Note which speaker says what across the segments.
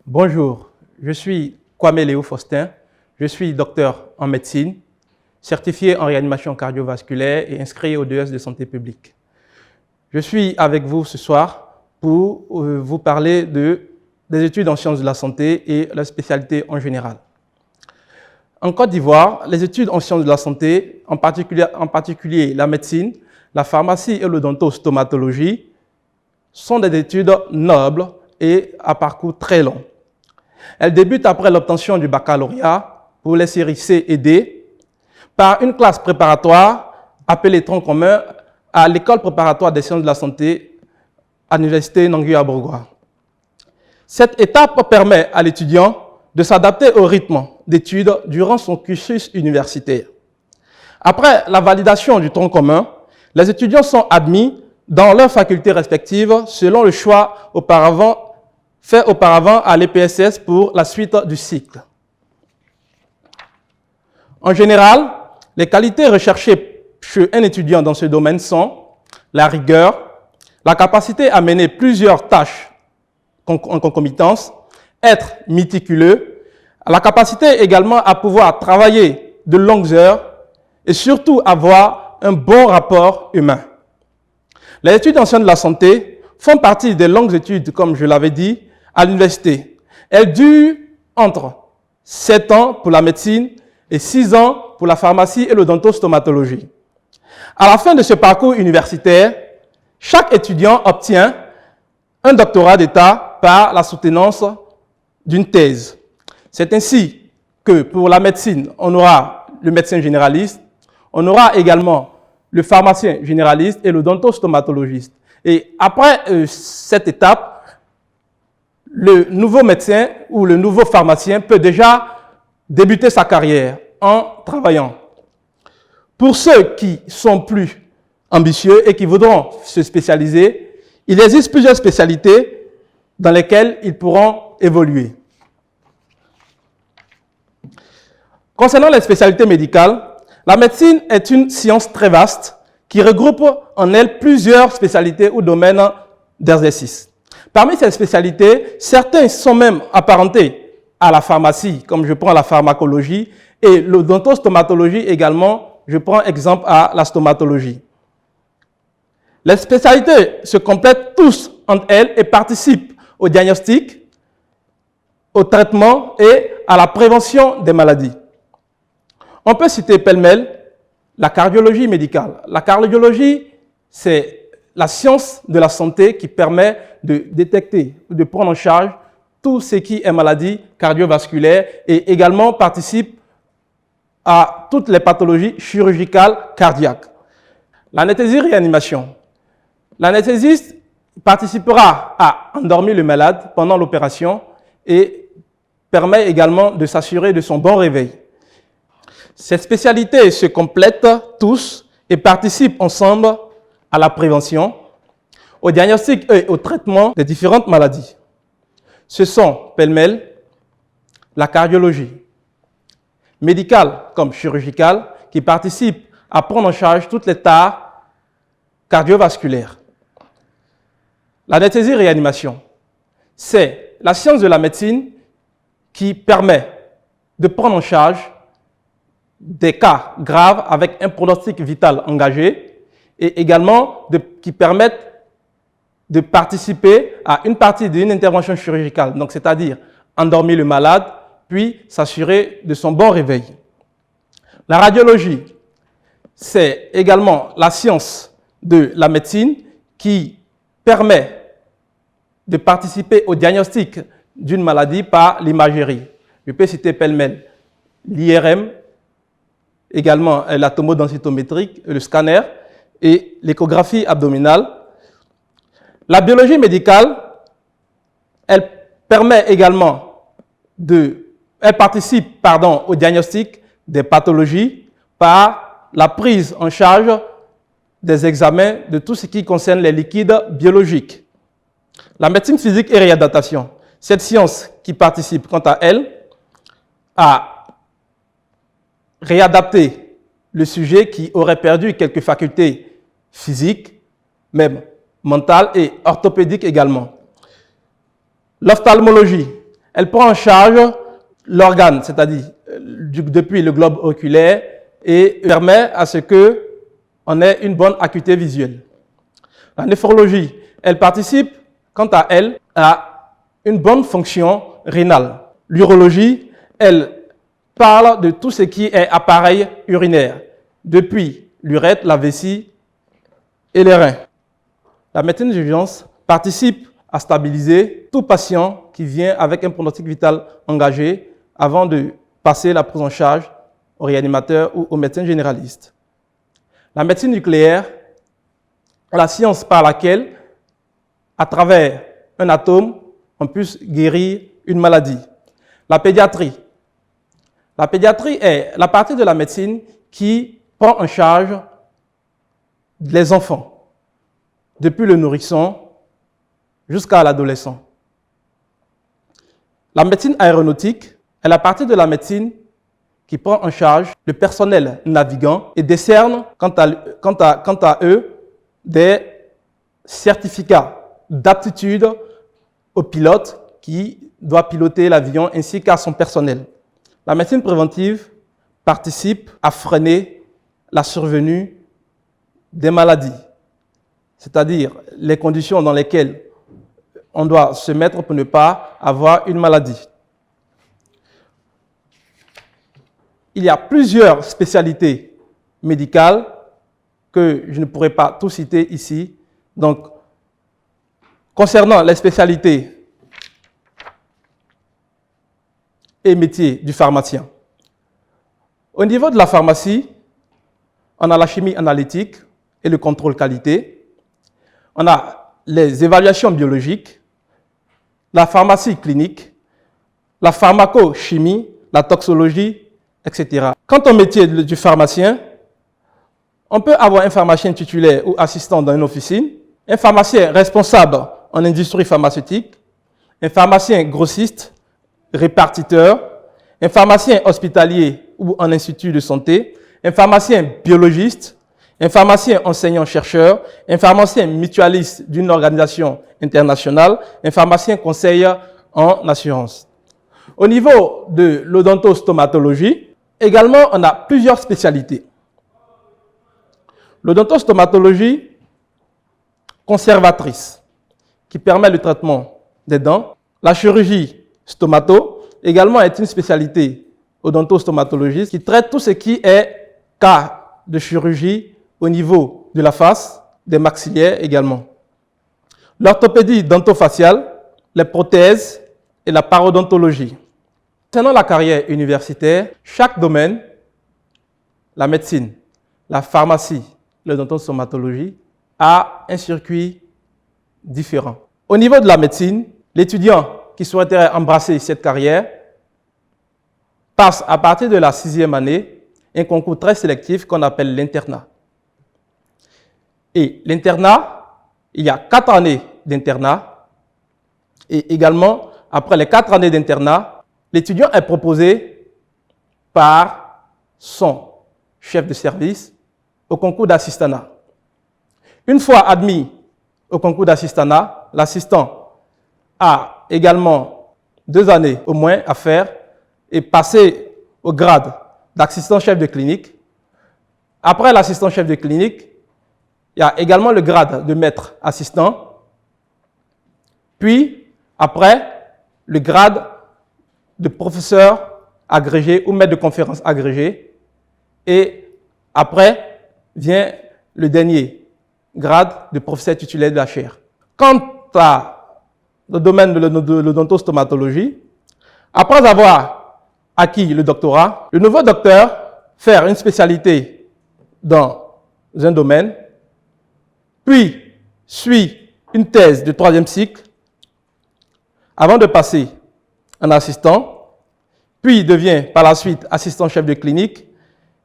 Speaker 1: Bonjour, je suis Kwame Léo Faustin, je suis docteur en médecine, certifié en réanimation cardiovasculaire et inscrit au DES de santé publique. Je suis avec vous ce soir pour vous parler des études en sciences de la santé et la spécialité en général. En Côte d'Ivoire, les études en sciences de la santé, en particulier la médecine, la pharmacie et l'odontostomatologie, sont des études nobles et à parcours très long. Elles débutent après l'obtention du baccalauréat pour les séries C et D par une classe préparatoire appelée tronc commun à l'école préparatoire des sciences de la santé à l'université Nangui-Aborgoa. Cette étape permet à l'étudiant de s'adapter au rythme d'études durant son cursus universitaire. Après la validation du tronc commun, les étudiants sont admis dans leurs facultés respectives selon le choix fait auparavant à l'EPSS pour la suite du cycle. En général, les qualités recherchées chez un étudiant dans ce domaine sont la rigueur, la capacité à mener plusieurs tâches en concomitance, être méticuleux, la capacité également à pouvoir travailler de longues heures et surtout avoir un bon rapport humain. Les études en sciences de la santé font partie des longues études, comme je l'avais dit, à l'université. Elles durent entre 7 ans pour la médecine et 6 ans pour la pharmacie et l'odontostomatologie. À la fin de ce parcours universitaire, chaque étudiant obtient un doctorat d'État par la soutenance d'une thèse. C'est ainsi que pour la médecine, on aura le médecin généraliste, on aura également le pharmacien généraliste et l'odontostomatologiste. Et après cette étape, le nouveau médecin ou le nouveau pharmacien peut déjà débuter sa carrière en travaillant. Pour ceux qui sont plus ambitieux et qui voudront se spécialiser, il existe plusieurs spécialités dans lesquelles ils pourront évoluer. Concernant les spécialités médicales, la médecine est une science très vaste qui regroupe en elle plusieurs spécialités ou domaines d'exercice. Parmi ces spécialités, certains sont même apparentés à la pharmacie, comme je prends la pharmacologie, et l'odontostomatologie également, je prends exemple à la stomatologie. Les spécialités se complètent tous entre elles et participent au diagnostic, au traitement et à la prévention des maladies. On peut citer pêle-mêle la cardiologie médicale. La cardiologie, c'est la science de la santé qui permet de détecter, de prendre en charge tout ce qui est maladie cardiovasculaire et également participe à toutes les pathologies chirurgicales cardiaques. L'anesthésie-réanimation. L'anesthésiste participera à endormir le malade pendant l'opération et permet également de s'assurer de son bon réveil. Ces spécialités se complètent tous et participent ensemble à la prévention, au diagnostic et au traitement des différentes maladies. Ce sont, pêle-mêle, la cardiologie, médicale comme chirurgicale, qui participe à prendre en charge toutes les tares cardiovasculaires. L'anesthésie-réanimation, c'est la science de la médecine qui permet de prendre en charge des cas graves avec un pronostic vital engagé et également qui permettent de participer à une partie d'une intervention chirurgicale, donc c'est-à-dire endormir le malade, puis s'assurer de son bon réveil. La radiologie, c'est également la science de la médecine qui permet de participer au diagnostic d'une maladie par l'imagerie. Je peux citer pêle-mêle l'IRM, également la tomodensitométrie, le scanner et l'échographie abdominale. La biologie médicale, elle permet également elle participe au diagnostic des pathologies par la prise en charge des examens de tout ce qui concerne les liquides biologiques. La médecine physique et réadaptation, cette science qui participe quant à elle à réadapter le sujet qui aurait perdu quelques facultés physiques, même mentales et orthopédiques également. L'ophtalmologie, elle prend en charge l'organe, c'est-à-dire depuis le globe oculaire, et permet à ce qu'on ait une bonne acuité visuelle. La néphrologie, elle participe, quant à elle, à une bonne fonction rénale. L'urologie, elle parle de tout ce qui est appareil urinaire, depuis l'urètre, la vessie et les reins. La médecine d'urgence participe à stabiliser tout patient qui vient avec un pronostic vital engagé avant de passer la prise en charge au réanimateur ou au médecin généraliste. La médecine nucléaire, la science par laquelle, à travers un atome, on puisse guérir une maladie. La pédiatrie. La pédiatrie est la partie de la médecine qui prend en charge les enfants, depuis le nourrisson jusqu'à l'adolescent. La médecine aéronautique est la partie de la médecine qui prend en charge le personnel navigant et décerne, quant à eux, des certificats d'aptitude au pilote qui doit piloter l'avion ainsi qu'à son personnel. La médecine préventive participe à freiner la survenue des maladies, c'est-à-dire les conditions dans lesquelles on doit se mettre pour ne pas avoir une maladie. Il y a plusieurs spécialités médicales que je ne pourrais pas tout citer ici. Donc, concernant les spécialités et métiers du pharmacien. Au niveau de la pharmacie, on a la chimie analytique et le contrôle qualité. On a les évaluations biologiques, la pharmacie clinique, la pharmacochimie, la toxologie, etc. Quant au métier du pharmacien, on peut avoir un pharmacien titulaire ou assistant dans une officine, un pharmacien responsable en industrie pharmaceutique, un pharmacien grossiste, répartiteur, un pharmacien hospitalier ou en institut de santé, un pharmacien biologiste, un pharmacien enseignant-chercheur, un pharmacien mutualiste d'une organisation internationale, un pharmacien conseiller en assurance. Au niveau de l'odontostomatologie, également, on a plusieurs spécialités. L'odontostomatologie conservatrice, qui permet le traitement des dents. La chirurgie stomato, également, est une spécialité odontostomatologiste qui traite tout ce qui est cas de chirurgie au niveau de la face, des maxillaires également. L'orthopédie dentofaciale, les prothèses et la parodontologie. Concernant la carrière universitaire, chaque domaine, la médecine, la pharmacie, l'odontostomatologie, a un circuit différent. Au niveau de la médecine, l'étudiant qui souhaiterait embrasser cette carrière passe à partir de la 6e année un concours très sélectif qu'on appelle l'internat. Et l'internat, il y a 4 années d'internat et également, après les 4 années d'internat, l'étudiant est proposé par son chef de service au concours d'assistanat. Une fois admis au concours d'assistanat, l'assistant a également 2 années au moins à faire et passer au grade d'assistant chef de clinique. Après l'assistant chef de clinique, il y a également le grade de maître assistant. Puis, après, le grade de professeur agrégé ou maître de conférence agrégé. Et après, vient le dernier grade de professeur titulaire de la chaire. Quant au domaine de l'odontostomatologie, après avoir acquis le doctorat, le nouveau docteur fait une spécialité dans un domaine, puis suit une thèse de 3e cycle avant de passer en assistant, puis devient par la suite assistant chef de clinique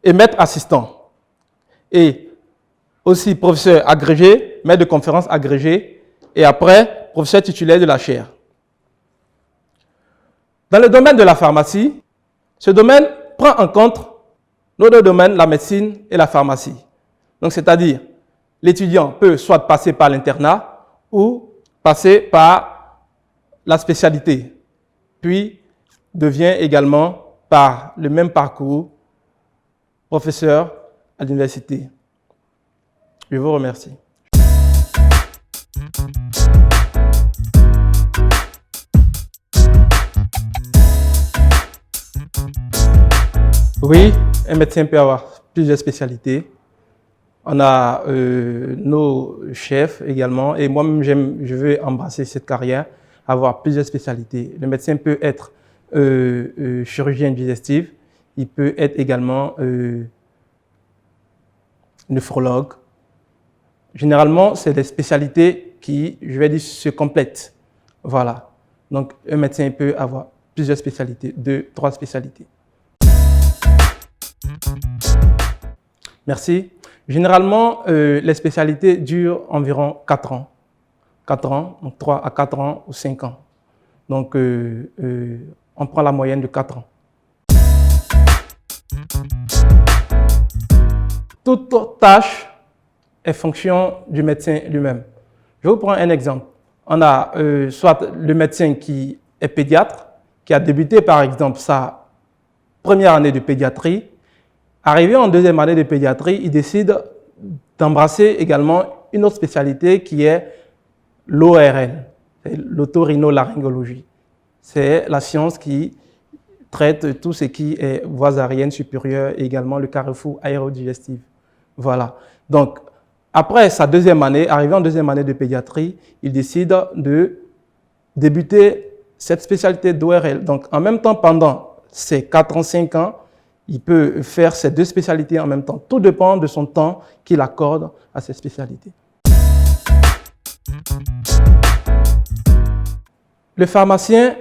Speaker 1: et maître assistant. Et aussi professeur agrégé, maître de conférence agrégé, et après professeur titulaire de la chaire. Dans le domaine de la pharmacie, ce domaine prend en compte nos 2 domaines, la médecine et la pharmacie. Donc, c'est-à-dire, l'étudiant peut soit passer par l'internat ou passer par la spécialité, puis devient également, par le même parcours, professeur à l'université. Je vous remercie. Oui, un médecin peut avoir plusieurs spécialités. On a nos chefs également, et moi-même, je veux embrasser cette carrière, avoir plusieurs spécialités. Le médecin peut être chirurgien digestif, il peut être également néphrologue. Généralement, c'est des spécialités qui, je vais dire, se complètent. Voilà. Donc, un médecin peut avoir plusieurs spécialités, 2, 3 spécialités. Merci. Généralement, les spécialités durent environ 4 ans. 4 ans, donc 3 à 4 ans ou 5 ans. Donc, on prend la moyenne de 4 ans. Toute tâche est fonction du médecin lui-même. Je vous prends un exemple. On a soit le médecin qui est pédiatre, qui a débuté par exemple sa première année de pédiatrie. Arrivé en deuxième année de pédiatrie, il décide d'embrasser également une autre spécialité qui est l'ORL, l'otorhinolaryngologie. C'est la science qui traite tout ce qui est voies aériennes supérieures et également le carrefour aérodigestif. Voilà. Donc, après sa deuxième année, arrivé en deuxième année de pédiatrie, il décide de débuter cette spécialité d'ORL. Donc, en même temps, pendant ces 4 ans, 5 ans, il peut faire ces 2 spécialités en même temps. Tout dépend de son temps qu'il accorde à ces spécialités. Le pharmacien,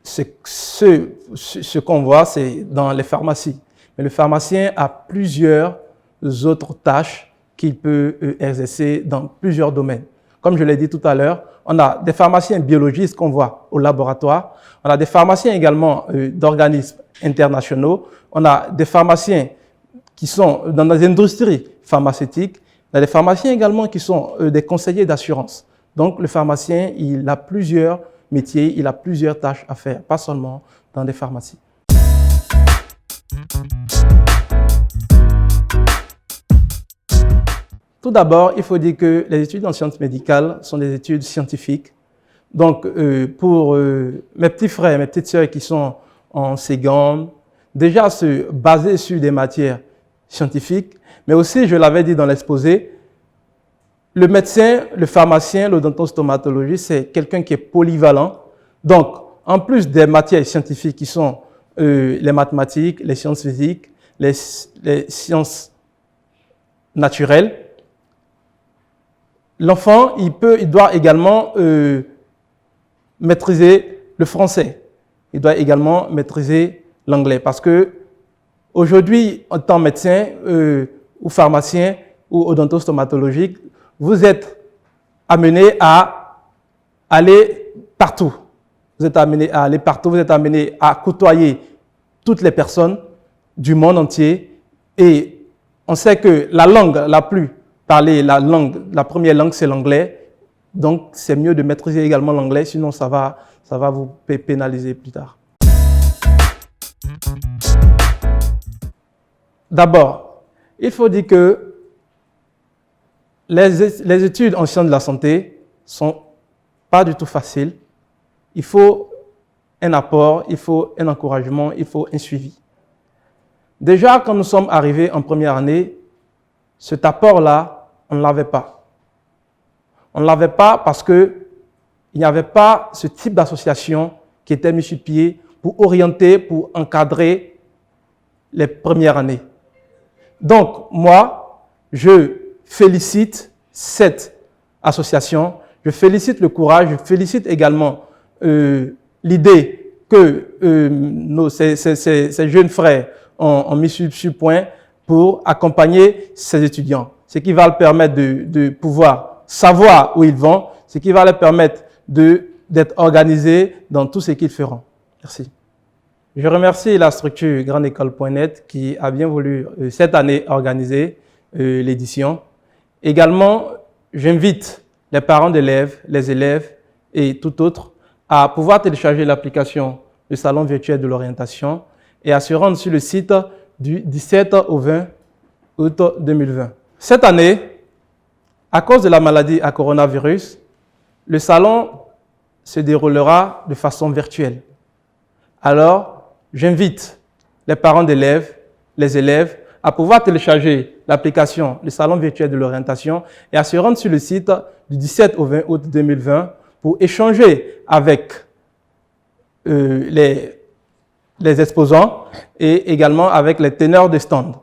Speaker 1: ce qu'on voit, c'est dans les pharmacies. Mais le pharmacien a plusieurs autres tâches qu'il peut exercer dans plusieurs domaines. Comme je l'ai dit tout à l'heure, on a des pharmaciens biologistes qu'on voit au laboratoire. On a des pharmaciens également d'organismes internationaux. On a des pharmaciens qui sont dans des industries pharmaceutiques. On a des pharmaciens également qui sont des conseillers d'assurance. Donc, le pharmacien, il a plusieurs métiers, il a plusieurs tâches à faire, pas seulement dans des pharmacies. Tout d'abord, il faut dire que les études en sciences médicales sont des études scientifiques. Donc, pour mes petits frères, mes petites sœurs qui sont en seconde, déjà se baser sur des matières scientifiques, mais aussi, je l'avais dit dans l'exposé, le médecin, le pharmacien, l'odontostomatologiste, c'est quelqu'un qui est polyvalent. Donc, en plus des matières scientifiques qui sont les mathématiques, les sciences physiques, les sciences naturelles, l'enfant, il doit également maîtriser le français. Il doit également maîtriser l'anglais. Parce que aujourd'hui, en tant que médecin ou pharmacien ou odontostomatologique, vous êtes amené à aller partout. Vous êtes amené à aller partout, vous êtes amené à côtoyer toutes les personnes du monde entier. Et on sait que la langue la plus parler la première langue, c'est l'anglais. Donc, c'est mieux de maîtriser également l'anglais, sinon ça va vous pénaliser plus tard. D'abord, il faut dire que les études en sciences de la santé ne sont pas du tout faciles. Il faut un apport, il faut un encouragement, il faut un suivi. Déjà, quand nous sommes arrivés en première année, cet apport-là, on ne l'avait pas. On ne l'avait pas parce qu'il n'y avait pas ce type d'association qui était mis sur pied pour orienter, pour encadrer les premières années. Donc, moi, je félicite cette association, je félicite le courage, je félicite également l'idée que ces jeunes frères ont mis sur point pour accompagner ces étudiants. Ce qui va leur permettre de pouvoir savoir où ils vont, ce qui va leur permettre d'être organisés dans tout ce qu'ils feront. Merci. Je remercie la structure grandécole.net qui a bien voulu cette année organiser l'édition. Également, j'invite les parents d'élèves, les élèves et tout autre à pouvoir télécharger l'application Le Salon virtuel de l'orientation et à se rendre sur le site du 17 au 20 août 2020. Cette année, à cause de la maladie à coronavirus, le salon se déroulera de façon virtuelle. Alors, j'invite les parents d'élèves, les élèves, à pouvoir télécharger l'application Le Salon virtuel de l'orientation et à se rendre sur le site du 17 au 20 août 2020 pour échanger avec les exposants et également avec les teneurs de stand.